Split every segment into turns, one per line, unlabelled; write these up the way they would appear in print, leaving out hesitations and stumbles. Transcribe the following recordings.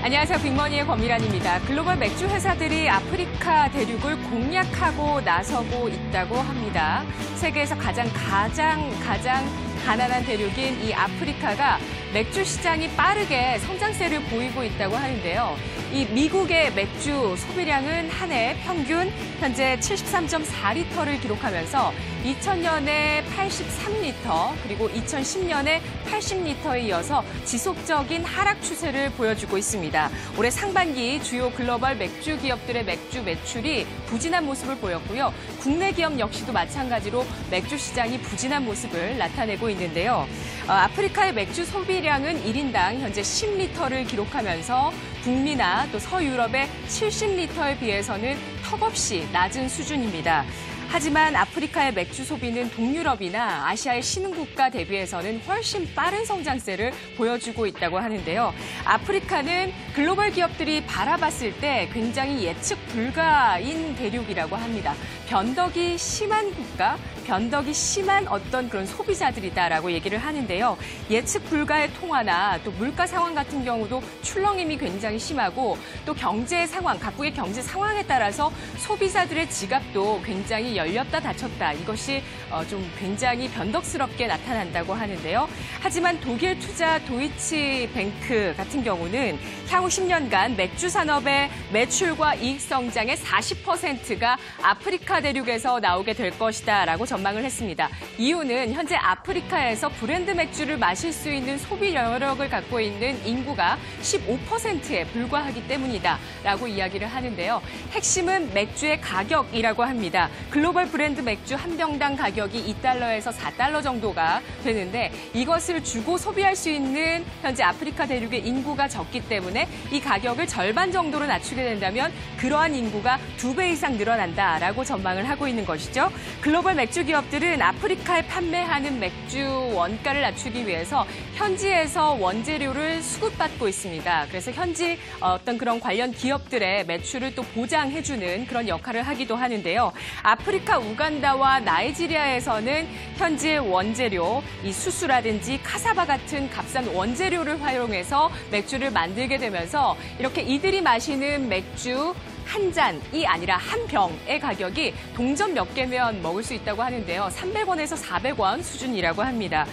안녕하세요. 빅머니의 권미란입니다. 글로벌 맥주 회사들이 아프리카 대륙을 공략하고 나서고 있다고 합니다. 세계에서 가장 가난한 대륙인 이 아프리카가 맥주 시장이 빠르게 성장세를 보이고 있다고 하는데요. 이 미국의 맥주 소비량은 한 해 평균 현재 73.4리터를 기록하면서 2000년에 83리터 그리고 2010년에 80리터에 이어서 지속적인 하락 추세를 보여주고 있습니다. 올해 상반기 주요 글로벌 맥주 기업들의 맥주 매출이 부진한 모습을 보였고요. 국내 기업 역시도 마찬가지로 맥주 시장이 부진한 모습을 나타내고 있는데요. 아프리카의 맥주 소비량은 1인당 현재 10리터를 기록하면서 북미나 또 서유럽의 70리터에 비해서는 턱없이 낮은 수준입니다. 하지만 아프리카의 맥주 소비는 동유럽이나 아시아의 신흥국가 대비해서는 훨씬 빠른 성장세를 보여주고 있다고 하는데요. 아프리카는 글로벌 기업들이 바라봤을 때 굉장히 예측 불가인 대륙이라고 합니다. 변덕이 심한 국가, 변덕이 심한 어떤 그런 소비자들이다라고 얘기를 하는데요. 예측 불가의 통화나 또 물가 상황 같은 경우도 출렁임이 굉장히 심하고 또 경제 상황, 각국의 경제 상황에 따라서 소비자들의 지갑도 굉장히 열렸다 닫혔다. 이것이 좀 굉장히 변덕스럽게 나타난다고 하는데요. 하지만 독일 투자 도이치뱅크 같은 경우는 향후 10년간 맥주 산업의 매출과 이익 성장의 40%가 아프리카 대륙에서 나오게 될 것이다라고 전망을 했습니다. 이유는 현재 아프리카에서 브랜드 맥주를 마실 수 있는 소비 여력을 갖고 있는 인구가 15%에 불과하기 때문이다라고 이야기를 하는데요. 핵심은 맥주의 가격이라고 합니다. 글로벌 브랜드 맥주 한 병당 가격이 2달러에서 4달러 정도가 되는데 이것을 주고 소비할 수 있는 현재 아프리카 대륙의 인구가 적기 때문에 이 가격을 절반 정도로 낮추게 된다면 그러한 인구가 2배 이상 늘어난다라고 전망을 하고 있는 것이죠. 글로벌 맥주 기업들은 아프리카에 판매하는 맥주 원가를 낮추기 위해서 현지에서 원재료를 수급받고 있습니다. 그래서 현지 어떤 그런 관련 기업들의 매출을 또 보장해주는 그런 역할을 하기도 하는데요. 아프리카 우간다와 나이지리아에서는 현지의 원재료, 이 수수라든지 카사바 같은 값싼 원재료를 활용해서 맥주를 만들게 되면서 이렇게 이들이 마시는 맥주 한 잔이 아니라 한 병의 가격이 동전 몇 개면 먹을 수 있다고 하는데요. 300원에서 400원 수준이라고 합니다.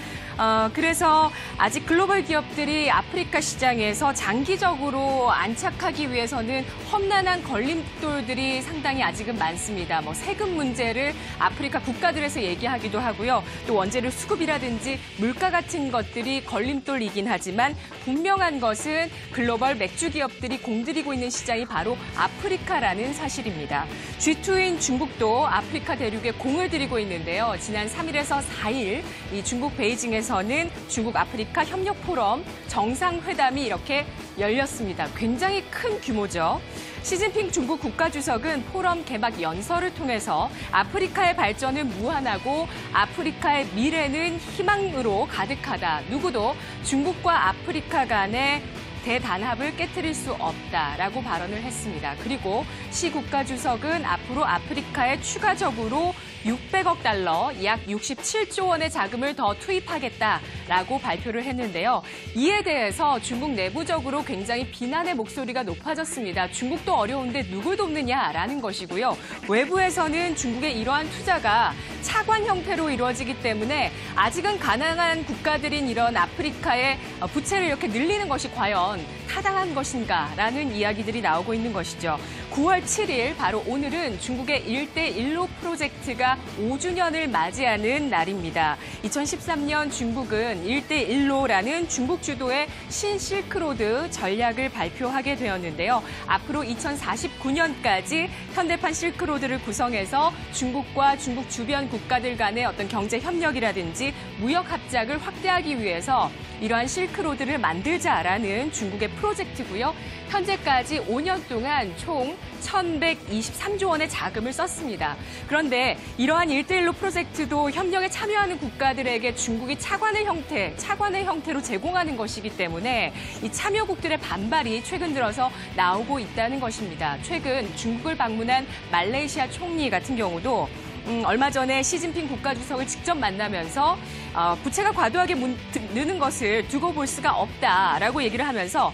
그래서 아직 글로벌 기업들이 아프리카 시장에서 장기적으로 안착하기 위해서는 험난한 걸림돌들이 상당히 아직은 많습니다. 세금 문제를 아프리카 국가들에서 얘기하기도 하고요. 또 원재료 수급이라든지 물가 같은 것들이 걸림돌이긴 하지만 분명한 것은 글로벌 맥주 기업들이 공들이고 있는 시장이 바로 아프리카라는 사실입니다. G2인 중국도 아프리카 대륙에 공을 들이고 있는데요. 지난 3일에서 4일 이 중국 베이징에서는 중국 아프리카 협력 포럼 정상회담이 이렇게 열렸습니다. 굉장히 큰 규모죠. 시진핑 중국 국가주석은 포럼 개막 연설을 통해서 아프리카의 발전은 무한하고 아프리카의 미래는 희망으로 가득하다. 누구도 중국과 아프리카 간의 대단합을 깨트릴 수 없다라고 발언을 했습니다. 그리고 시 국가주석은 앞으로 아프리카에 추가적으로 600억 달러, 약 67조 원의 자금을 더 투입하겠다라고 발표를 했는데요. 이에 대해서 중국 내부적으로 굉장히 비난의 목소리가 높아졌습니다. 중국도 어려운데 누굴 돕느냐라는 것이고요. 외부에서는 중국의 이러한 투자가 차관 형태로 이루어지기 때문에 아직은 가난한 국가들인 이런 아프리카의 부채를 이렇게 늘리는 것이 과연 타당한 것인가라는 이야기들이 나오고 있는 것이죠. 9월 7일 바로 오늘은 중국의 1대1로 프로젝트가 5주년을 맞이하는 날입니다. 2013년 중국은 1대1로라는 중국 주도의 신실크로드 전략을 발표하게 되었는데요. 앞으로 2049년까지 현대판 실크로드를 구성해서 중국과 중국 주변 국가들 간의 어떤 경제 협력이라든지 무역 합작을 확대하기 위해서 이러한 실크로드를 만들자라는 중국의 프로젝트고요. 현재까지 5년 동안 총 1,123조 원의 자금을 썼습니다. 그런데 이러한 1대1로 프로젝트도 협력에 참여하는 국가들에게 중국이 차관의 형태로 제공하는 것이기 때문에 이 참여국들의 반발이 최근 들어서 나오고 있다는 것입니다. 최근 중국을 방문한 말레이시아 총리 같은 경우도 얼마 전에 시진핑 국가주석을 직접 만나면서 부채가 과도하게 느는 것을 두고 볼 수가 없다라고 얘기를 하면서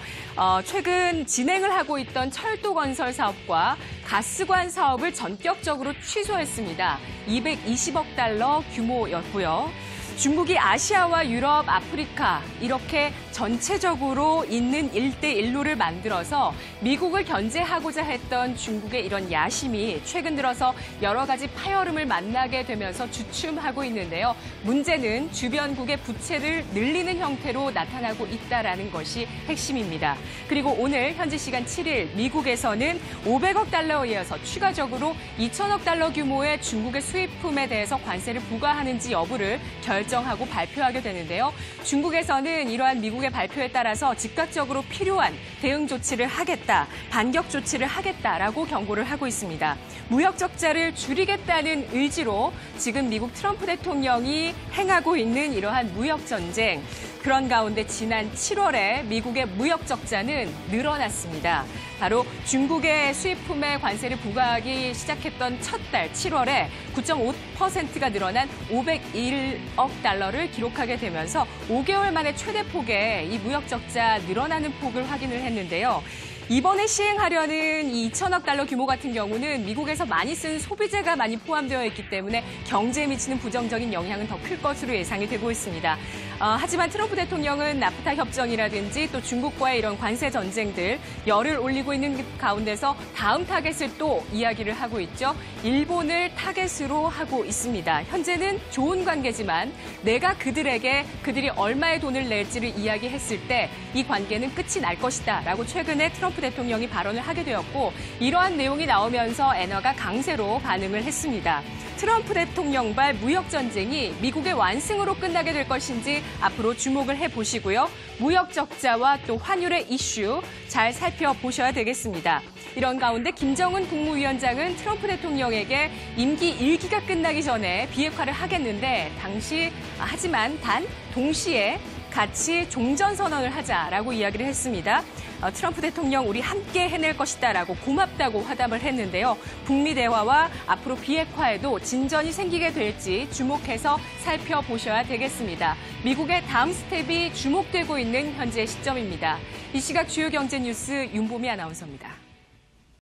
최근 진행을 하고 있던 철도 건설 사업과 가스관 사업을 전격적으로 취소했습니다. 220억 달러 규모였고요. 중국이 아시아와 유럽, 아프리카 이렇게 전체적으로 있는 1대1로를 만들어서 미국을 견제하고자 했던 중국의 이런 야심이 최근 들어서 여러 가지 파열음을 만나게 되면서 주춤하고 있는데요. 문제는 주변국의 부채를 늘리는 형태로 나타나고 있다는 것이 핵심입니다. 그리고 오늘 현지 시간 7일 미국에서는 500억 달러에 이어서 추가적으로 2천억 달러 규모의 중국의 수입품에 대해서 관세를 부과하는지 여부를 결정하고 발표하게 되는데요. 중국에서는 이러한 미국의 발표에 따라서 즉각적으로 필요한 대응 조치를 하겠다, 반격 조치를 하겠다라고 경고를 하고 있습니다. 무역 적자를 줄이겠다는 의지로 지금 미국 트럼프 대통령이 행하고 있는 이러한 무역 전쟁, 그런 가운데 지난 7월에 미국의 무역 적자는 늘어났습니다. 바로 중국의 수입품에 관세를 부과하기 시작했던 첫 달 7월에 9.5%가 늘어난 501억 달러를 기록하게 되면서 5개월 만에 최대 폭의 이 무역 적자 늘어나는 폭을 확인을 했는데요. 이번에 시행하려는 이 2천억 달러 규모 같은 경우는 미국에서 많이 쓴 소비재가 많이 포함되어 있기 때문에 경제에 미치는 부정적인 영향은 더 클 것으로 예상이 되고 있습니다. 하지만 트럼프 대통령은 나프타 협정이라든지 또 중국과의 이런 관세 전쟁들 열을 올리고 있는 가운데서 다음 타겟을 또 이야기를 하고 있죠. 일본을 타겟으로 하고 있습니다. 현재는 좋은 관계지만 내가 그들이 얼마의 돈을 낼지를 이야기했을 때 이 관계는 끝이 날 것이다 라고 최근에 트럼프 대통령이 발언을 하게 되었고 이러한 내용이 나오면서 엔화가 강세로 반응을 했습니다. 트럼프 대통령발 무역 전쟁이 미국의 완승으로 끝나게 될 것인지 앞으로 주목을 해보시고요. 무역 적자와 또 환율의 이슈 잘 살펴보셔야 되겠습니다. 이런 가운데 김정은 국무위원장은 트럼프 대통령에게 임기 1기가 끝나기 전에 비핵화를 하겠는데 하지만 단 동시에 같이 종전선언을 하자라고 이야기를 했습니다. 트럼프 대통령 우리 함께 해낼 것이다라고 고맙다고 화답을 했는데요. 북미 대화와 앞으로 비핵화에도 진전이 생기게 될지 주목해서 살펴보셔야 되겠습니다. 미국의 다음 스텝이 주목되고 있는 현재 시점입니다. 이 시각 주요 경제 뉴스 윤보미 아나운서입니다.